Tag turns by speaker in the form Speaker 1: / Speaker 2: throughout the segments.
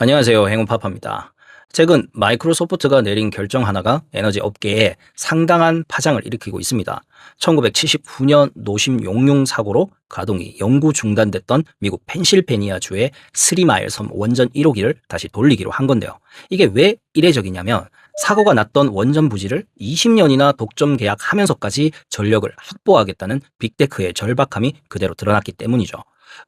Speaker 1: 안녕하세요. 행운파파입니다. 최근 마이크로소프트가 내린 결정 하나가 에너지 업계에 상당한 파장을 일으키고 있습니다. 1979년 노심 용융 사고로 가동이 영구 중단됐던 미국 펜실베니아주의 스리마일 섬 원전 1호기를 다시 돌리기로 한 건데요. 이게 왜 이례적이냐면 사고가 났던 원전 부지를 20년이나 독점 계약하면서까지 전력을 확보하겠다는 빅테크의 절박함이 그대로 드러났기 때문이죠.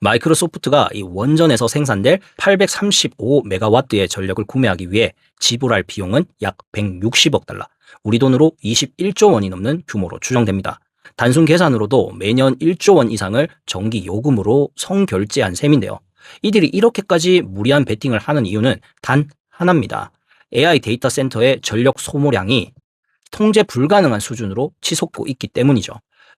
Speaker 1: 마이크로소프트가 이 원전에서 생산될 835메가와트의 전력을 구매하기 위해 지불할 비용은 약 160억 달러, 우리 돈으로 21조 원이 넘는 규모로 추정됩니다. 단순 계산으로도 매년 1조 원 이상을 전기 요금으로 성결제한 셈인데요. 이들이 이렇게까지 무리한 베팅을 하는 이유는 단 하나입니다. AI 데이터 센터의 전력 소모량이 통제 불가능한 수준으로 치솟고 있기 때문이죠.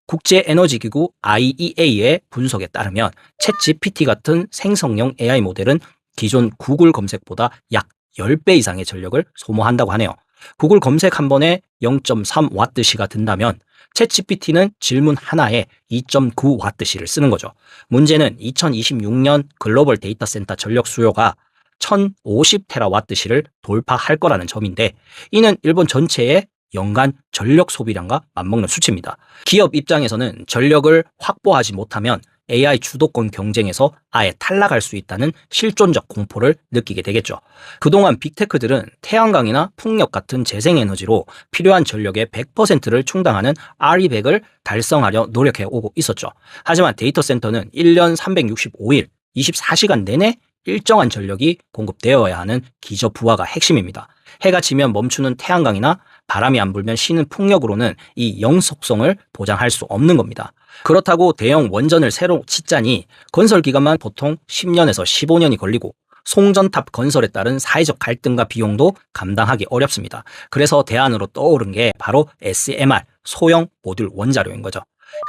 Speaker 1: 국제에너지기구 IEA의 분석에 따르면 챗GPT 같은 생성형 AI 모델은 기존 구글 검색보다 약 10배 이상의 전력을 소모한다고 하네요. 구글 검색 한 번에 0.3와트시가 든다면 챗GPT는 질문 하나에 2.9와트시를 쓰는 거죠. 문제는 2026년 글로벌 데이터 센터 전력 수요가 1050테라와트시를 돌파할 거라는 점인데, 이는 일본 전체의 연간 전력 소비량과 맞먹는 수치입니다. 기업 입장에서는 전력을 확보하지 못하면 AI 주도권 경쟁에서 아예 탈락할 수 있다는 실존적 공포를 느끼게 되겠죠. 그동안 빅테크들은 태양광이나 풍력 같은 재생에너지로 필요한 전력의 100%를 충당하는 RE100을 달성하려 노력해 오고 있었죠. 하지만 데이터 센터는 1년 365일, 24시간 내내 일정한 전력이 공급되어야 하는 기저부하가 핵심입니다. 해가 지면 멈추는 태양광이나 바람이 안 불면 쉬는 풍력으로는 이 영속성을 보장할 수 없는 겁니다. 그렇다고 대형 원전을 새로 짓자니 건설 기간만 보통 10년에서 15년이 걸리고 송전탑 건설에 따른 사회적 갈등과 비용도 감당하기 어렵습니다. 그래서 대안으로 떠오른 게 바로 SMR, 소형 모듈 원자로인 거죠.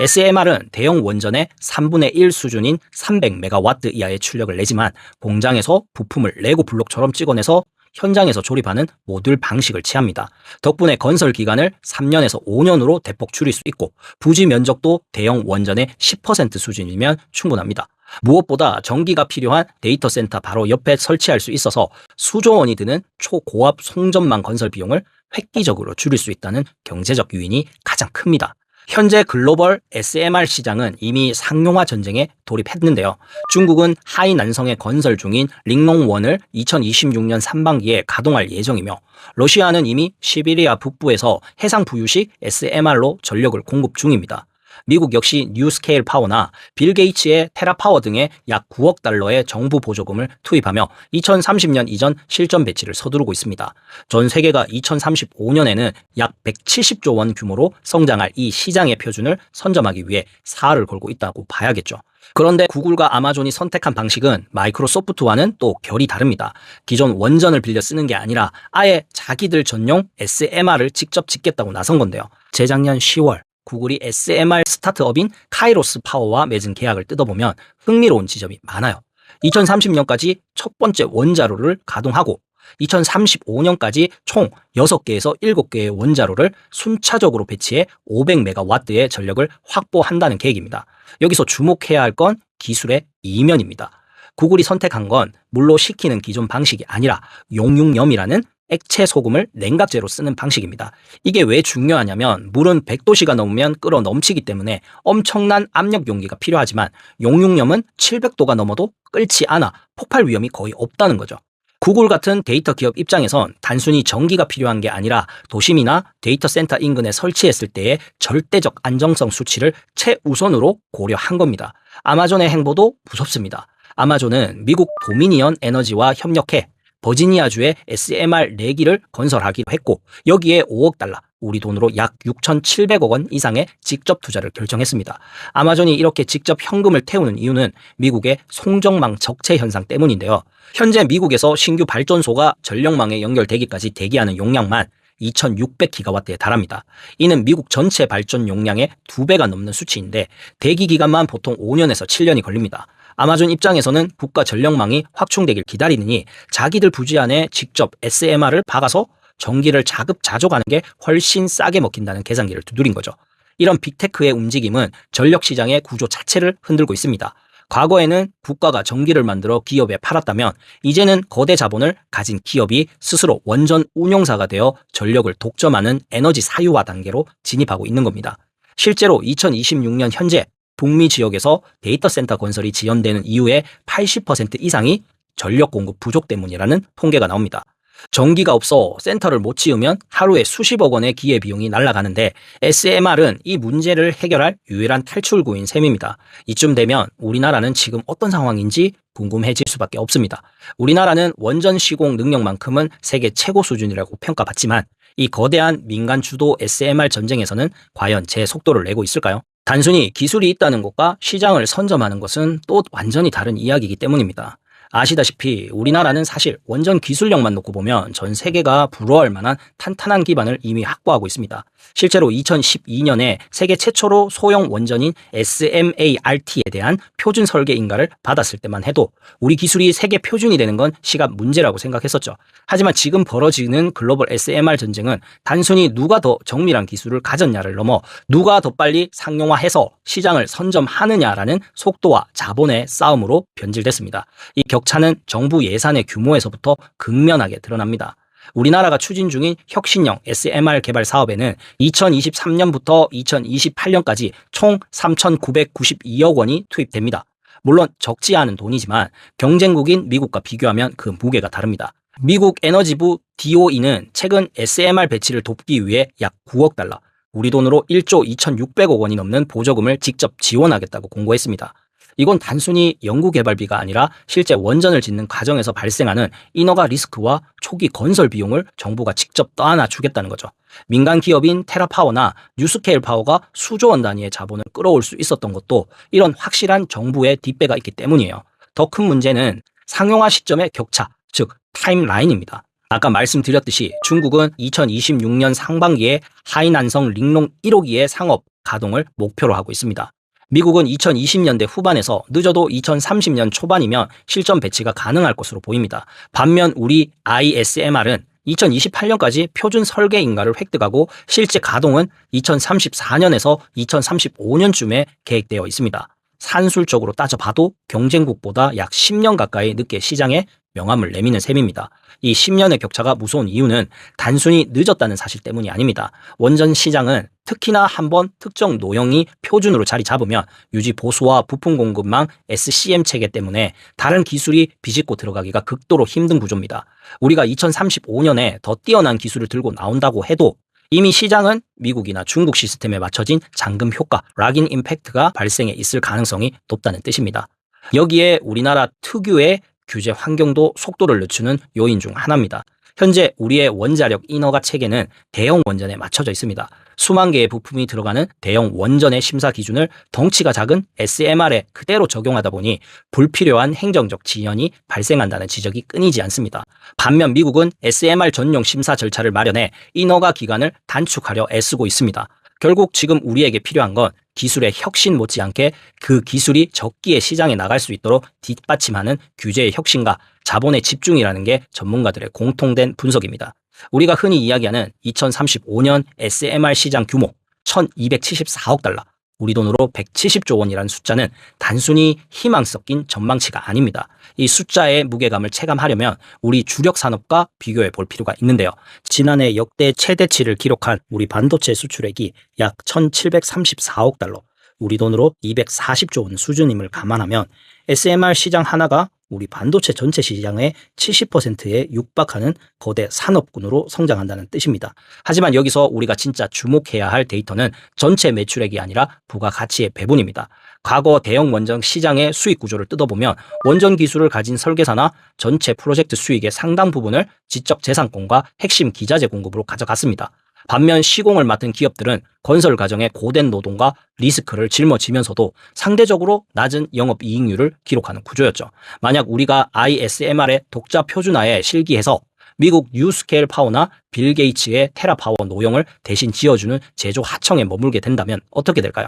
Speaker 1: SMR은 대형 원전의 3분의 1 수준인 300메가와트 이하의 출력을 내지만 공장에서 부품을 레고 블록처럼 찍어내서 현장에서 조립하는 모듈 방식을 취합니다. 덕분에 건설 기간을 3년에서 5년으로 대폭 줄일 수 있고 부지 면적도 대형 원전의 10% 수준이면 충분합니다. 무엇보다 전기가 필요한 데이터 센터 바로 옆에 설치할 수 있어서 수조 원이 드는 초고압 송전망 건설 비용을 획기적으로 줄일 수 있다는 경제적 요인이 가장 큽니다. 현재 글로벌 SMR 시장은 이미 상용화 전쟁에 돌입했는데요. 중국은 하이 난성에 건설 중인 링롱1을 2026년 상반기에 가동할 예정이며, 러시아는 이미 시베리아 북부에서 해상 부유식 SMR로 전력을 공급 중입니다. 미국 역시 뉴스케일 파워나 빌 게이츠의 테라파워 등의 약 9억 달러의 정부 보조금을 투입하며 2030년 이전 실전 배치를 서두르고 있습니다. 전 세계가 2035년에는 약 170조 원 규모로 성장할 이 시장의 표준을 선점하기 위해 사활을 걸고 있다고 봐야겠죠. 그런데 구글과 아마존이 선택한 방식은 마이크로소프트와는 또 결이 다릅니다. 기존 원전을 빌려 쓰는 게 아니라 아예 자기들 전용 SMR을 직접 짓겠다고 나선 건데요. 재작년 10월 구글이 SMR 스타트업인 카이로스 파워와 맺은 계약을 뜯어보면 흥미로운 지점이 많아요. 2030년까지 첫 번째 원자로를 가동하고 2035년까지 총 6개에서 7개의 원자로를 순차적으로 배치해 500메가와트의 전력을 확보한다는 계획입니다. 여기서 주목해야 할 건 기술의 이면입니다. 구글이 선택한 건 물로 식히는 기존 방식이 아니라 용융염이라는 액체 소금을 냉각제로 쓰는 방식입니다. 이게 왜 중요하냐면 물은 100도씨가 넘으면 끓어 넘치기 때문에 엄청난 압력 용기가 필요하지만 용융염은 700도가 넘어도 끓지 않아 폭발 위험이 거의 없다는 거죠. 구글 같은 데이터 기업 입장에선 단순히 전기가 필요한 게 아니라 도심이나 데이터 센터 인근에 설치했을 때의 절대적 안정성 수치를 최우선으로 고려한 겁니다. 아마존의 행보도 무섭습니다. 아마존은 미국 도미니언 에너지와 협력해 버지니아주의 SMR 4기를 건설하기로 했고, 여기에 5억 달러, 우리 돈으로 약 6,700억 원 이상의 직접 투자를 결정했습니다. 아마존이 이렇게 직접 현금을 태우는 이유는 미국의 송전망 적체 현상 때문인데요. 현재 미국에서 신규 발전소가 전력망에 연결되기까지 대기하는 용량만 2600기가와트에 달합니다. 이는 미국 전체 발전 용량의 2배가 넘는 수치인데 대기 기간만 보통 5년에서 7년이 걸립니다. 아마존 입장에서는 국가 전력망이 확충되길 기다리느니 자기들 부지 안에 직접 SMR을 박아서 전기를 자급자족하는 게 훨씬 싸게 먹힌다는 계산기를 두드린 거죠. 이런 빅테크의 움직임은 전력 시장의 구조 자체를 흔들고 있습니다. 과거에는 국가가 전기를 만들어 기업에 팔았다면 이제는 거대 자본을 가진 기업이 스스로 원전 운용사가 되어 전력을 독점하는 에너지 사유화 단계로 진입하고 있는 겁니다. 실제로 2026년 현재 북미 지역에서 데이터 센터 건설이 지연되는 이유의 80% 이상이 전력 공급 부족 때문이라는 통계가 나옵니다. 전기가 없어 센터를 못 지으면 하루에 수십억 원의 기회비용이 날아가는데 SMR은 이 문제를 해결할 유일한 탈출구인 셈입니다. 이쯤 되면 우리나라는 지금 어떤 상황인지 궁금해질 수밖에 없습니다. 우리나라는 원전 시공 능력만큼은 세계 최고 수준이라고 평가받지만 이 거대한 민간 주도 SMR 전쟁에서는 과연 제 속도를 내고 있을까요? 단순히 기술이 있다는 것과 시장을 선점하는 것은 또 완전히 다른 이야기이기 때문입니다. 아시다시피 우리나라는 사실 원전 기술력만 놓고 보면 전 세계가 부러워할 만한 탄탄한 기반을 이미 확보하고 있습니다. 실제로 2012년에 세계 최초로 소형 원전인 SMART에 대한 표준 설계 인가를 받았을 때만 해도 우리 기술이 세계 표준이 되는 건 시간 문제라고 생각했었죠. 하지만 지금 벌어지는 글로벌 SMR 전쟁은 단순히 누가 더 정밀한 기술을 가졌냐를 넘어 누가 더 빨리 상용화해서 시장을 선점하느냐라는 속도와 자본의 싸움으로 변질됐습니다. 이 격차는 정부 예산의 규모에서부터 극명하게 드러납니다. 우리나라가 추진 중인 혁신형 SMR 개발 사업에는 2023년부터 2028년까지 총 3,992억 원이 투입됩니다. 물론 적지 않은 돈이지만 경쟁국인 미국과 비교하면 그 무게가 다릅니다. 미국 에너지부 DOE는 최근 SMR 배치를 돕기 위해 약 9억 달러, 우리 돈으로 1조 2,600억 원이 넘는 보조금을 직접 지원하겠다고 공고했습니다. 이건 단순히 연구개발비가 아니라 실제 원전을 짓는 과정에서 발생하는 인허가 리스크와 초기 건설 비용을 정부가 직접 떠안아 주겠다는 거죠. 민간 기업인 테라파워나 뉴스케일 파워가 수조 원 단위의 자본을 끌어올 수 있었던 것도 이런 확실한 정부의 뒷배가 있기 때문이에요. 더 큰 문제는 상용화 시점의 격차, 즉 타임라인입니다. 아까 말씀드렸듯이 중국은 2026년 상반기에 하이난성 링롱 1호기의 상업 가동을 목표로 하고 있습니다. 미국은 2020년대 후반에서 늦어도 2030년 초반이면 실전 배치가 가능할 것으로 보입니다. 반면 우리 ISMR은 2028년까지 표준 설계 인가를 획득하고 실제 가동은 2034년에서 2035년쯤에 계획되어 있습니다. 산술적으로 따져봐도 경쟁국보다 약 10년 가까이 늦게 시장에 명함을 내미는 셈입니다. 이 10년의 격차가 무서운 이유는 단순히 늦었다는 사실 때문이 아닙니다. 원전 시장은 특히나 한번 특정 노형이 표준으로 자리 잡으면 유지 보수와 부품 공급망 SCM 체계 때문에 다른 기술이 비집고 들어가기가 극도로 힘든 구조입니다. 우리가 2035년에 더 뛰어난 기술을 들고 나온다고 해도 이미 시장은 미국이나 중국 시스템에 맞춰진 잠금 효과, 락인 임팩트가 발생해 있을 가능성이 높다는 뜻입니다. 여기에 우리나라 특유의 규제 환경도 속도를 늦추는 요인 중 하나입니다. 현재 우리의 원자력 인허가 체계는 대형 원전에 맞춰져 있습니다. 수만 개의 부품이 들어가는 대형 원전의 심사 기준을 덩치가 작은 SMR에 그대로 적용하다 보니 불필요한 행정적 지연이 발생한다는 지적이 끊이지 않습니다. 반면 미국은 SMR 전용 심사 절차를 마련해 인허가 기간을 단축하려 애쓰고 있습니다. 결국 지금 우리에게 필요한 건 기술의 혁신 못지않게 그 기술이 적기에 시장에 나갈 수 있도록 뒷받침하는 규제의 혁신과 자본의 집중이라는 게 전문가들의 공통된 분석입니다. 우리가 흔히 이야기하는 2035년 SMR 시장 규모 1,274억 달러, 우리 돈으로 170조 원이라는 숫자는 단순히 희망 섞인 전망치가 아닙니다. 이 숫자의 무게감을 체감하려면 우리 주력 산업과 비교해 볼 필요가 있는데요. 지난해 역대 최대치를 기록한 우리 반도체 수출액이 약 1,734억 달러, 우리 돈으로 240조 원 수준임을 감안하면 SMR 시장 하나가 우리 반도체 전체 시장의 70%에 육박하는 거대 산업군으로 성장한다는 뜻입니다. 하지만 여기서 우리가 진짜 주목해야 할 데이터는 전체 매출액이 아니라 부가가치의 배분입니다. 과거 대형 원전 시장의 수익 구조를 뜯어보면 원전 기술을 가진 설계사나 전체 프로젝트 수익의 상당 부분을 지적재산권과 핵심 기자재 공급으로 가져갔습니다. 반면 시공을 맡은 기업들은 건설 과정의 고된 노동과 리스크를 짊어지면서도 상대적으로 낮은 영업이익률을 기록하는 구조였죠. 만약 우리가 ISMR의 독자 표준화에 실기해서 미국 뉴스케일 파워나 빌 게이츠의 테라파워 노형을 대신 지어주는 제조 하청에 머물게 된다면 어떻게 될까요?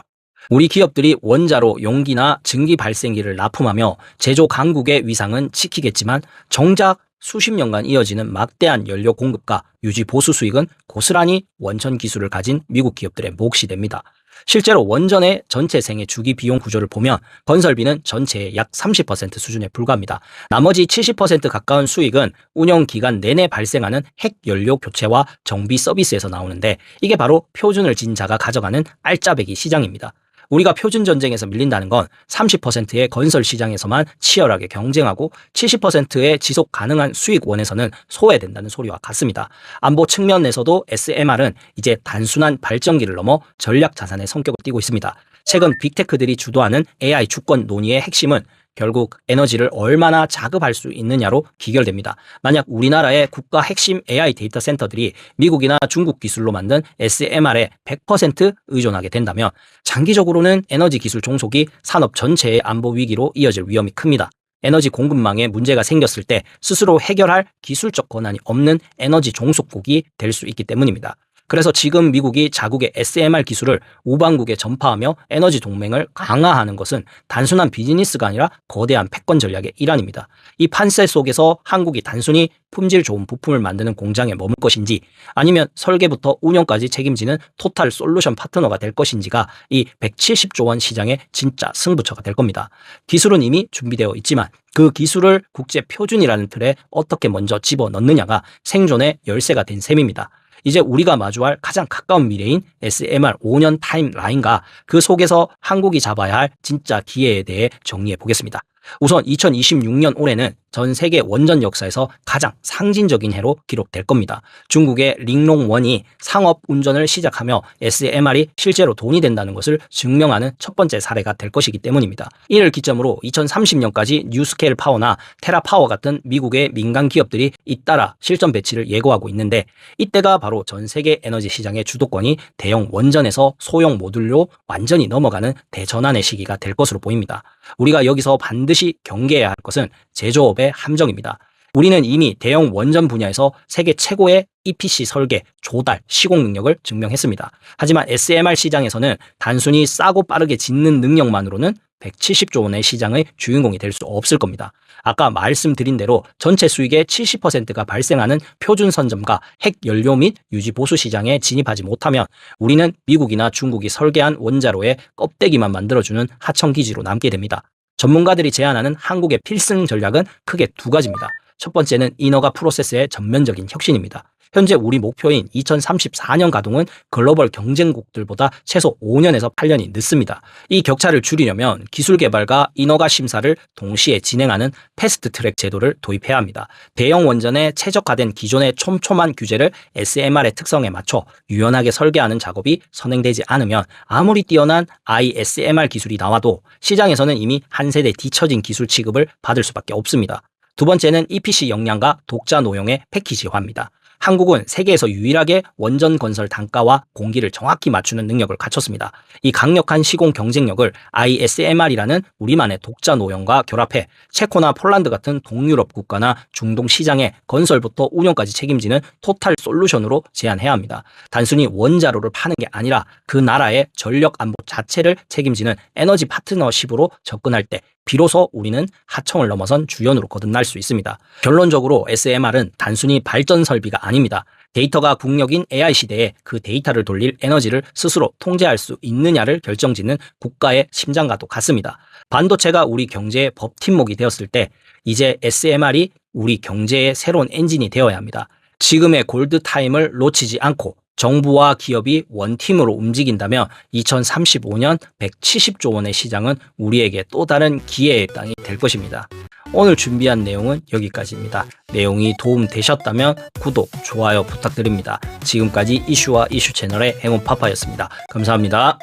Speaker 1: 우리 기업들이 원자로 용기나 증기 발생기를 납품하며 제조 강국의 위상은 지키겠지만 정작 수십 년간 이어지는 막대한 연료 공급과 유지 보수 수익은 고스란히 원천 기술을 가진 미국 기업들의 몫이 됩니다. 실제로 원전의 전체 생애 주기 비용 구조를 보면 건설비는 전체의 약 30% 수준에 불과합니다. 나머지 70% 가까운 수익은 운영 기간 내내 발생하는 핵 연료 교체와 정비 서비스에서 나오는데 이게 바로 표준을 진 자가 가져가는 알짜배기 시장입니다. 우리가 표준 전쟁에서 밀린다는 건 30%의 건설 시장에서만 치열하게 경쟁하고 70%의 지속 가능한 수익원에서는 소외된다는 소리와 같습니다. 안보 측면에서도 SMR은 이제 단순한 발전기를 넘어 전략 자산의 성격을 띠고 있습니다. 최근 빅테크들이 주도하는 AI 주권 논의의 핵심은 결국 에너지를 얼마나 자급할 수 있느냐로 귀결됩니다. 만약 우리나라의 국가 핵심 AI 데이터 센터들이 미국이나 중국 기술로 만든 SMR에 100% 의존하게 된다면 장기적으로는 에너지 기술 종속이 산업 전체의 안보 위기로 이어질 위험이 큽니다. 에너지 공급망에 문제가 생겼을 때 스스로 해결할 기술적 권한이 없는 에너지 종속국이 될 수 있기 때문입니다. 그래서 지금 미국이 자국의 SMR 기술을 우방국에 전파하며 에너지 동맹을 강화하는 것은 단순한 비즈니스가 아니라 거대한 패권 전략의 일환입니다. 이 판세 속에서 한국이 단순히 품질 좋은 부품을 만드는 공장에 머물 것인지 아니면 설계부터 운영까지 책임지는 토탈 솔루션 파트너가 될 것인지가 이 170조 원 시장의 진짜 승부처가 될 겁니다. 기술은 이미 준비되어 있지만 그 기술을 국제 표준이라는 틀에 어떻게 먼저 집어넣느냐가 생존의 열쇠가 된 셈입니다. 이제 우리가 마주할 가장 가까운 미래인 SMR 5년 타임라인과 그 속에서 한국이 잡아야 할 진짜 기회에 대해 정리해 보겠습니다. 우선 2026년 올해는 전 세계 원전 역사에서 가장 상징적인 해로 기록될 겁니다. 중국의 링롱원이 상업 운전을 시작하며 SMR이 실제로 돈이 된다는 것을 증명하는 첫 번째 사례가 될 것이기 때문입니다. 이를 기점으로 2030년까지 뉴스케일 파워나 테라파워 같은 미국의 민간 기업들이 잇따라 실전 배치를 예고하고 있는데 이때가 바로 전 세계 에너지 시장의 주도권이 대형 원전에서 소형 모듈로 완전히 넘어가는 대전환의 시기가 될 것으로 보입니다. 우리가 여기서 반드시 경계해야 할 것은 제조업의 함정입니다. 우리는 이미 대형 원전 분야에서 세계 최고의 EPC 설계, 조달, 시공 능력을 증명했습니다. 하지만 SMR 시장에서는 단순히 싸고 빠르게 짓는 능력만으로는 170조 원의 시장의 주인공이 될 수 없을 겁니다. 아까 말씀드린 대로 전체 수익의 70%가 발생하는 표준 선점과 핵 연료 및 유지 보수 시장에 진입하지 못하면 우리는 미국이나 중국이 설계한 원자로의 껍데기만 만들어주는 하청 기지로 남게 됩니다. 전문가들이 제안하는 한국의 필승 전략은 크게 두 가지입니다. 첫 번째는 인허가 프로세스의 전면적인 혁신입니다. 현재 우리 목표인 2034년 가동은 글로벌 경쟁국들보다 최소 5년에서 8년이 늦습니다. 이 격차를 줄이려면 기술 개발과 인허가 심사를 동시에 진행하는 패스트 트랙 제도를 도입해야 합니다. 대형 원전에 최적화된 기존의 촘촘한 규제를 SMR의 특성에 맞춰 유연하게 설계하는 작업이 선행되지 않으면 아무리 뛰어난 ISMR 기술이 나와도 시장에서는 이미 한 세대 뒤처진 기술 취급을 받을 수밖에 없습니다. 두 번째는 EPC 역량과 독자 노용의 패키지화입니다. 한국은 세계에서 유일하게 원전 건설 단가와 공기를 정확히 맞추는 능력을 갖췄습니다. 이 강력한 시공 경쟁력을 ISMR이라는 우리만의 독자 노형과 결합해 체코나 폴란드 같은 동유럽 국가나 중동 시장의 건설부터 운영까지 책임지는 토탈 솔루션으로 제안해야 합니다. 단순히 원자로를 파는 게 아니라 그 나라의 전력 안보 자체를 책임지는 에너지 파트너십으로 접근할 때 비로소 우리는 하청을 넘어선 주연으로 거듭날 수 있습니다. 결론적으로 SMR은 단순히 발전 설비가 아닙니다. 데이터가 국력인 AI 시대에 그 데이터를 돌릴 에너지를 스스로 통제할 수 있느냐를 결정짓는 국가의 심장과도 같습니다. 반도체가 우리 경제의 법팀목이 되었을 때 이제 SMR이 우리 경제의 새로운 엔진이 되어야 합니다. 지금의 골드타임을 놓치지 않고 정부와 기업이 원팀으로 움직인다면 2035년 170조 원의 시장은 우리에게 또 다른 기회의 땅이 될 것입니다. 오늘 준비한 내용은 여기까지입니다. 내용이 도움되셨다면 구독, 좋아요 부탁드립니다. 지금까지 이슈와 이슈 채널의 행운파파였습니다. 감사합니다.